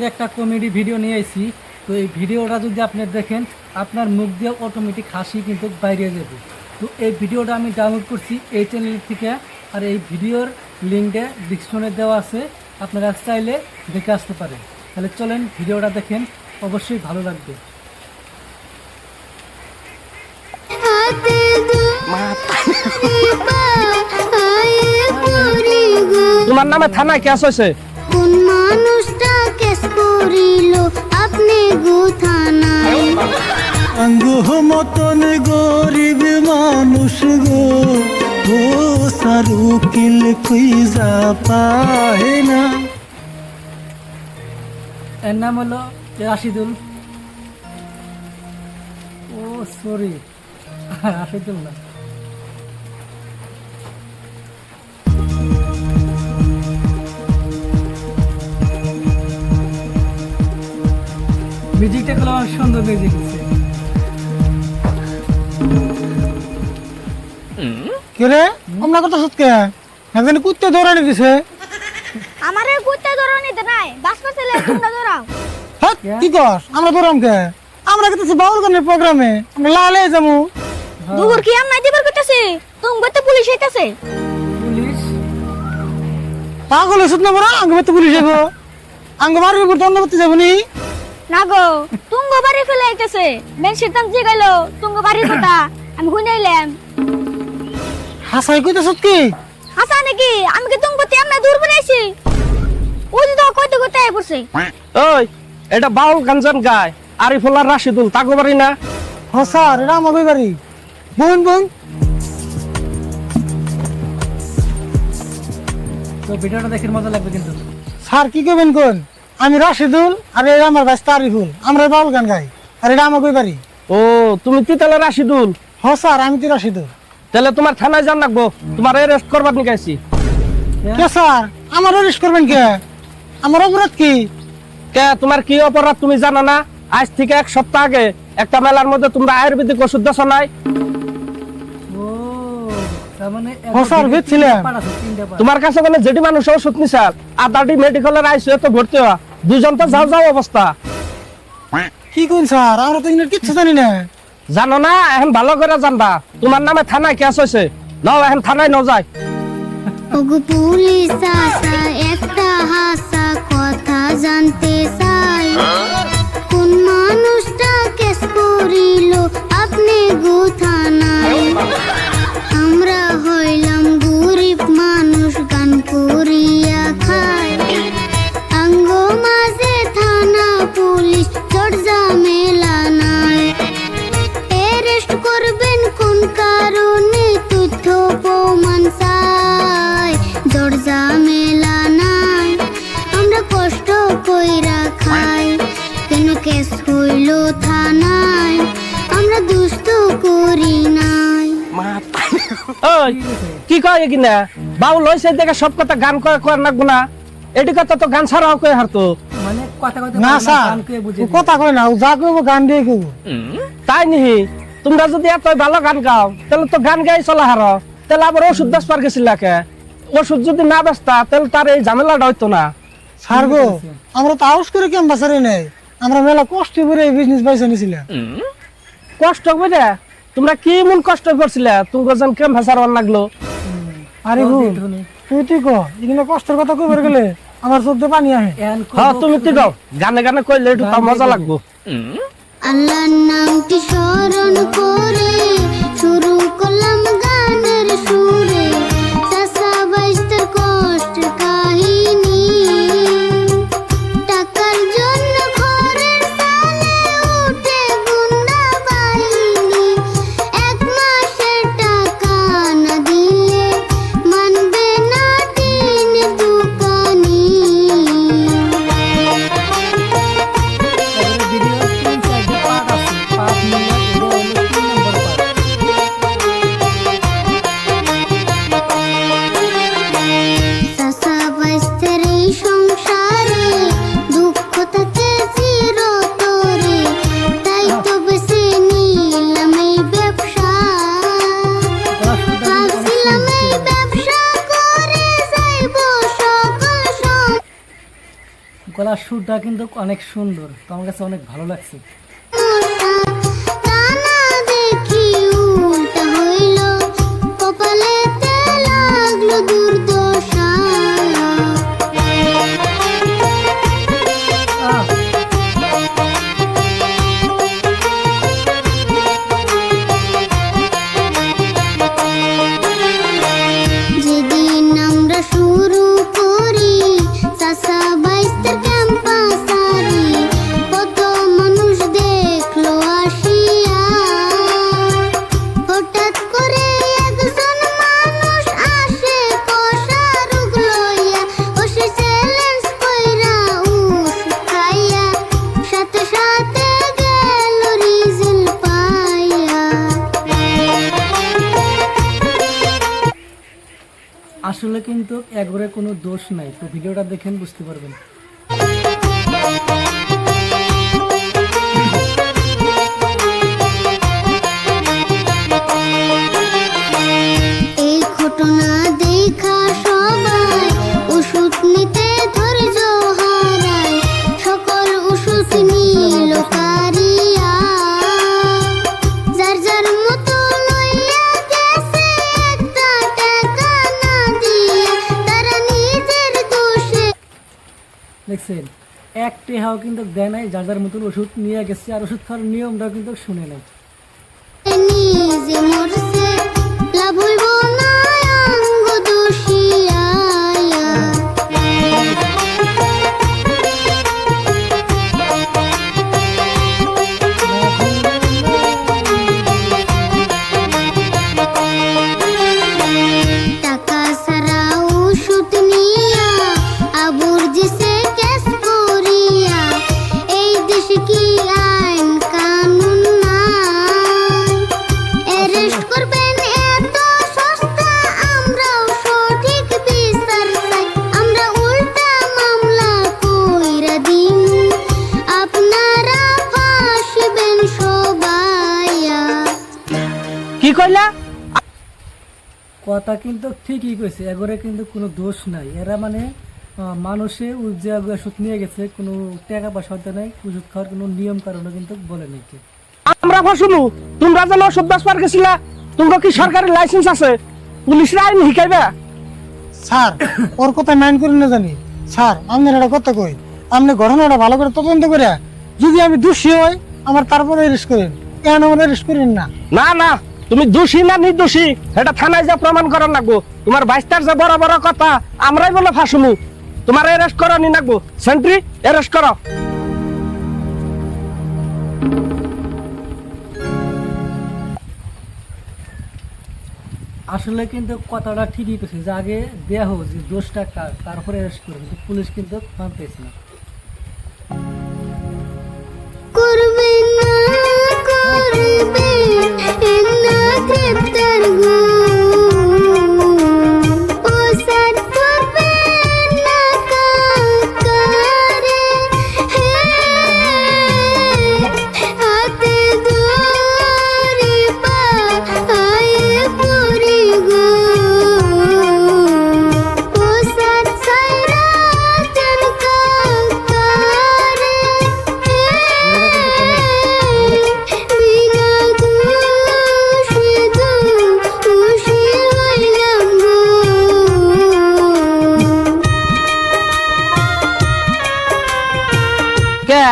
সুন্দর একটা comedy video নিয়ে এসেছি। তো এই ভিডিওটা যদি আপনি দেখেন আপনার মুখ দিয়ে অটোমেটিক হাসি কিন্তু বাইরে যাবে। তো এই ভিডিওটা আমি ডাউনলোড করছি এই চ্যানেল থেকে, আর এই ভিডিওর লিঙ্কটা ডিসক্রিপশনে দেওয়া আছে, আপনারা চাইলে দেখে আসতে পারেন। তাহলে চলেন ভিডিওটা দেখেন, অবশ্যই ভালো লাগবে। তোমার নামে থানায় কেস হয়েছে? কোন মানুষটা কেস করিল আপনি গো থানায়? আঙ্গুহ মতন গরিব মানুষ গো, ও সারুকিল খুঁজা পায় না। এর নাম হলো রাশিদুল। ও সরি, রাশিদুল না। মিউজিকটা গুলো অনেক সুন্দর মিউজিক দিচ্ছে। কে রে আমরা কথা সত্যি একজন কুত্তে দৌড়ানি দিছে। আমারে কুত্তা ধরো নিতে নাই, বাসপা ছেলে তোমরা ধরাও। হ্যাঁ কি কস? আমরা দৌড়াম কে? আমরা কিন্তু বাউল গানের প্রোগ্রামে আমরা লালে যাবো। দুপুর কি আমরা দিবার কইতাছে? তুমি গতে পুলিশ আইতাছে। পুলিশ পাগল হইছত না বড়? আঙ্গ বাতে পুলিশ যাবো, আঙ্গ বাড়ির উপর দণ্ড করতে যাবো নি? না গো, তুঙ্গ বাড়ি ফেলে আইতাছে। মেন শয়তান জিগাইলো তুঙ্গ বাড়ির কথা, আমি শুনাইলাম। হাসাই কইতাছত কি? হাসা নাকি? আমি কি তুঙ্গ তে আমরা দূর বানাইছি? ওই তো কইতে কইতে আই পড়ছে। ওই এটা বাউল গাঞ্জন গায় আরিফুল্লাহ রাশিদুল, তাগো বাড়ি না? হ স্যার, এটা আমার বাড়ি। বোন বোন তো ভিডিওটা দেখে মজা লাগবে কিন্তু। স্যার কি করবেন কোন? আমি রাশিদুল আর এটা আমার ভাই তারিফুল, আমরা বাউল গান গাই আর এটা আমার বাড়ি। ও তুমি কি তাহলে রাশিদুল? হ স্যার, আমি তো রাশিদুল। তাহলে তোমার থানায় যান লাগবো, তোমার অ্যারেস্ট করবার নিকাইছি। কে স্যার আমার অ্যারেস্ট করবেন কে? আমার অপরাধ কি? কে তোমার কি অপরাধ তুমি জানো না? আজ থেকে 1 সপ্তাহ আগে একটা মেলার মধ্যে তোমরা আয়ুর্বেদিক ওষুধ দেছো নাই? ও তার মানে ও স্যার, বেচছিলাম। তোমার কাছে মানে যেটি মানুষ ওষুধ নিছাল আদাটি মেডিকেলের আইসিইউ তো ভর্তি হওয়া, দুজন তো যাও যাও অবস্থা। কি কোন স্যার? আমরা তো ইংরেজি কিচ্ছু জানি না। জানো না? এখন ভালো করে জানবা। তোমার নামে থানায় কেস হয়েছে, নাও এখন থানায় নাও যায়। ওগো পুলিশ আসা একটা হাসা কথা জানতে চাই। কোন মানুষটা কেস করিল আপনি গো থানায়? আমরা হইলাম গরিব মানুষ, গান করিয়া খাই। আঙ্গ মাঝে থানা পুলিশ দরজা মেলা নাই। অ্যারেস্ট করবেন কোন কারণে? তথ্য প্রমাণ চাই। দরজা মেলা নাই, আমরা কষ্ট কইরা খাই। কেন কেস হইল থানায়? আমরা দুষ্ট করি নাই। ওই কি কয় কিনা বাউল হয়েছে দেখে সব কথা গান কয় কয় নাকবো না? এটি কথা তো গান ছাড়াও কয়ে হারতো। মানে কথা কথা না স্যার, বুঝে ও কথা কয় না, ও যা কইব গান দিয়ে কইব। তাই নিহি তোমরা যদি এত ভালো গান গাও তাহলে তো গান গাই চলা হারো, তাহলে আবার ওষুধ বেচবার গেছিলা কে? ওষুধ যদি না বেচতা তাহলে তার এই ঝামেলাটা হইতো না। স্যার গো, আমরা তো আউস করে কেন বাসারে নেই, আমরা মেলা কষ্ট করে এই বিজনেস বাইসা নিছিলাম। কষ্ট করে তোমরা কি মন কষ্ট করছিলে? তুমি যেন কেম ভাষার লাগলো। আরে ভু তুই তুই কো, এখানে কষ্টের কথা কইবার গেলে আমার চোখে পানি আহে। হ্যাঁ তুমি তুই গাও, গানে গানে কইলে একটু তাও মজা লাগবো। আল্লাহর নামটি স্মরণ করে শুরু করলাম গানের সুরে। চাচা বাইস্তার কষ্টের কাহিনী, টাকার জন্য ঘরের চালে উঠে গুন্ডা বাহিনী। 1 মাসের টাকা না দিলে মানবে না দিন দোকানি। ভিডিও 3-4 পার্ট আছে, পার্ট নিয়ে এটা হলো 3 নম্বর পার্ট। সুরটা কিন্তু অনেক সুন্দর, তো আমার কাছে অনেক ভালো লাগছে। টানা দেখি উল্টা হইল, কপালেতে লাগলো দুর্দশা। আহ, যেদিন আমরা শুরু করি চাচা বাইস্তার ক্যাম্পাসারি, কত মানুষ দেখলো আসিয়া। হঠাৎ করে একজন মানুষ আসে কষা রোগ লইয়া, ও সে চ্যালেঞ্জ কইরা ওষুধ খাইয়া, সাথে সাথে গেল রিজেল পাইয়া। আসলে কিন্তু একবারে কোনো দোষ নাই, তো ভিডিওটা দেখেন বুঝতে পারবেন। এই ঘটনা দেখা সবাই ওষুধ নিতে ধৈর্য হারায়, সকল ওষুধ নিল কারিয়া। যার যার মতো লইয়া গেছে একটা টাকা না দিয়া, তারা নিজের দোষে দেখছেন, এক টেহাও কিন্তু দেয় নাই, যার যার মতন ওষুধ নিয়ে গেছে, আর ওষুধ খাওয়ার নিয়মটাও কিন্তু শুনে নাই। নিজে মরছে, লাভ হইব না অঙ্গ দোষিয়া। টাকা সারা ওষুধ নিয়া আবুর দিছে কেস করিয়া, এই দেশে কি আইন কানুন নাই? অ্যারেস্ট করবেন এত সস্তা, আমরাও সঠিক বিচার চাই। আমরা উল্টা মামলা কইরা দিমু, আপনারা ফাঁসবেন সবাইয়া। কি কইলা? কথা কিন্তু ঠিকই কইছে, এগরে কিন্তু কোনো দোষ নাই। এরা মানে মানুষে যে ওষুধ নিয়ে গেছে, কোনো টাকা পয়সা হতে নাই, ওষুধ খাওয়ার কোনো নিয়ম কারণে কিন্তু বলে নাই কেউ। আমরা ফসুনু, তোমরা যেন ওষুধ বেচবার গেছিলা, তোমরা কি সরকারি লাইসেন্স আছে? পুলিশরা আইন শিখাইবে? স্যার ওর কথা মাইন্ড করি না জানি। স্যার আপনার একটা কথা কই, আপনি ঘটনাটা ভালো করে তদন্ত করে যদি আমি দোষী হই আমার তারপরে অ্যারেস্ট করেন, কেন আমার অ্যারেস্ট করেন না? না না, তুমি দোষী না নির্দোষী এটা থানায় যা প্রমাণ করার লাগবো। তোমার বাইস্তার যে বড় বড় কথা, আমরাই বলে ফাঁসুনু। তোমার অ্যারেস্ট করো নি লাগবো। সেন্ট্রি অ্যারেস্ট করো। আসলে কিন্তু কথাটা ঠিকই কইছে, যে আগে দেয়া হোক যে দোষটা কার, তারপরে অ্যারেস্ট করবে, কিন্তু পুলিশ কিন্তু মানতেছে না। করবে না করবে না গ্রেপ্তার গো, ও স্যার করবে না কাকারে, হে হাতে ধরে পায়ে পড়ি গো, ও স্যার সাইরা দেন কাকারে, বিনা দোষে দোষী হইলাম গো। কে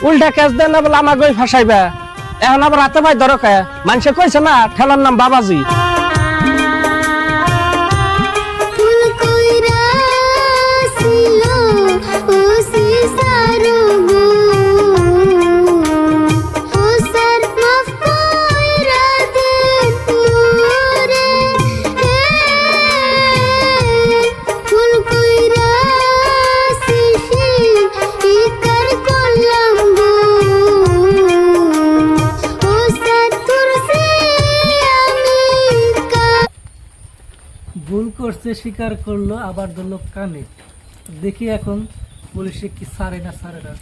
উল্টা কেস দেন না বলে আমাকে ফাঁসাইবে? এখন আবার হাতে ভাই ধরো কে? মানুষে কইছে না ঠেলার নাম বাবাজি। ফুল কইরা ছিল ও সিসারো গো, ও স্যার মাফ কইরা দেন মোরে, হে ফুল কইরা শিশি ইকার করলাম গো, ও স্যার তুরসি আমি ভুল করছে, স্বীকার করলো, আবার ধরলো কানে। দেখি এখন পুলিশে কি ছাড়ে না ছাড়ে না।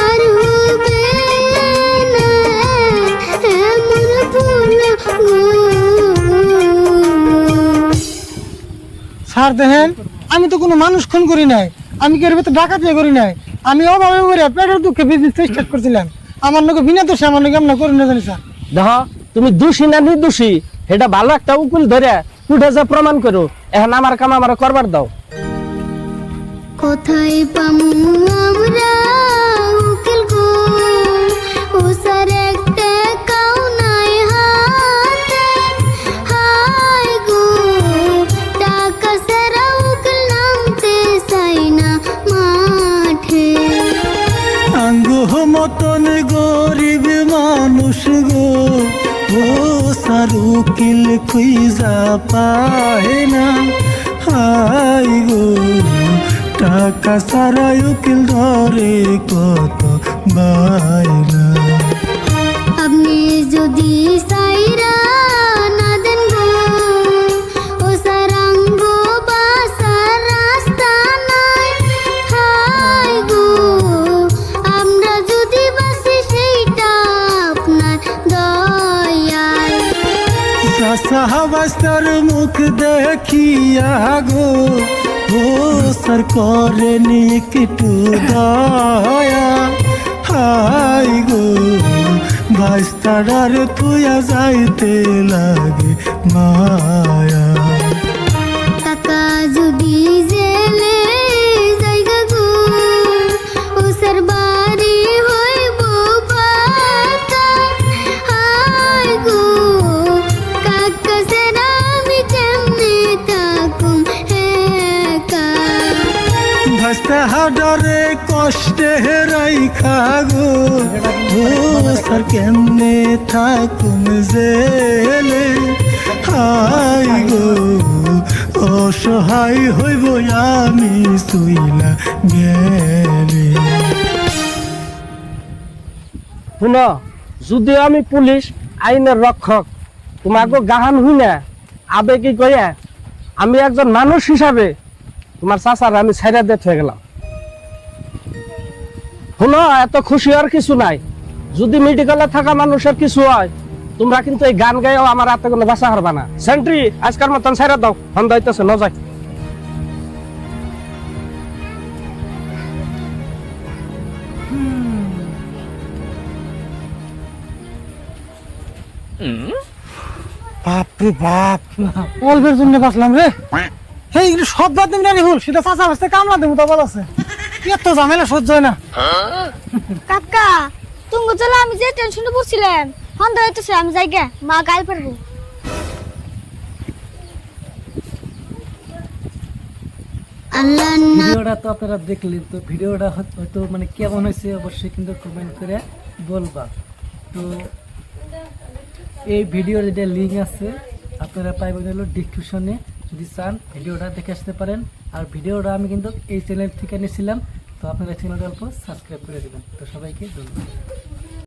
আর হবে না এমন ভুল গো। স্যার দেখেন আমি তো কোনো মানুষ খুন করি নাই, আমি কি এর ভিতরে ডাকাতি করি নাই, আমি অভাবে করে পেটের দুঃখে বিজনেস স্টার্ট করছিলাম। আমার লোক বিনা দোষে আমার লোক আমরা করি না জানি স্যার। দেখো তুমি দোষী না নির্দোষী এটা ভালো একটা উকিল ধরে উঠে যা প্রমাণ করো, এখন আমার কাম আমার করবার দাও। কোথায় পামু আমরা উকিল গো, ও স্যার একটা কাউ নাই হাতে, হায় গো টাকা সারা উকিল নামতে চাই না মাঠে। আঙ্গো মতন গরিব মানুষ গো, ও স্যার উকিল খুঁজা পায় না, হাই গো টাকা সারা উকিল ধরে কত বাইনা। আপনি যদি সাইরা না দেন গো, ও সারাঙ্গ বাসার রাস্তা নাই, হাই গো আমরা যদি বাসি সেইটা আপনার দয়ায়। সাহাবাস্তার মুখ দেখিয়া গো, ও স্যার করেনি একটু দয়া, হাই গো বাস্তার তুইয়া যাইতে লাগে মায়া। টাকা যদি জেলে জায়গা গো, ও স্যার বাড়ি হইব পাকা, হাই গো কাকা স্যার আমি কেমনে থাকুম একা। ভাস্তা হাডরে কষ্টে রাইখা গো, ও স্যার কেমনে থাকুম জেলে, হাই গো অসহায় হইব আমি শুইলা গেলে। শুনো, যদিও আমি পুলিশ আইনের রক্ষক, তোমাকে গাহান হুইনা আবেগী কইয়া আমি একজন মানুষ হিসাবে তোমার চাচার আমি ছাইরা দিয়ে হয়ে গেলাম। শুনো, এত খুশি আর কিছু নাই, যদি মেডিকেলে থাকা মানুষের কিছু হয় তোমরা কিন্তু এই গান গাইও আমার হাতে কোনো বাঁচা হারবা না। সেন্ট্রি আজকার মতন ছাইরা দাও, সন্ধ্যা হইতেছে ন যায়। বাপরে বাপ, অল্পের জন্য বাঁচলাম রে। সেই এগুলো সব বাদ দিন রে হুল, সেটা চাচা বাঁচতে কামলা দেবো তো বল আছে, এত ঝামেলা সহ্য হয় না। কাকা তুমি চলো, আমি যে টেনশনে পড়ছিলাম সন্ধ্যা হইতেছে, আমি যাই গে, মা গাল পারবো। আল্লাহ না ভিডিওটা তো আপনারা দেখলেন, তো ভিডিওটা হয়তো মানে কেমন হয়েছে অবশ্যই কিন্তু কমেন্ট করে বলবা। তো এই ভিডিওর যে লিঙ্ক আছে আপনারা পাইবেন হলো ডিসক্রিপশনে, যদি চান ভিডিওটা দেখে আসতে পারেন। আর ভিডিওটা আমি কিন্তু এই চ্যানেল থেকে নিয়েছিলাম, তো আপনারা চ্যানেলটা অল্প সাবস্ক্রাইব করে দেবেন। তো সবাইকে ধন্যবাদ।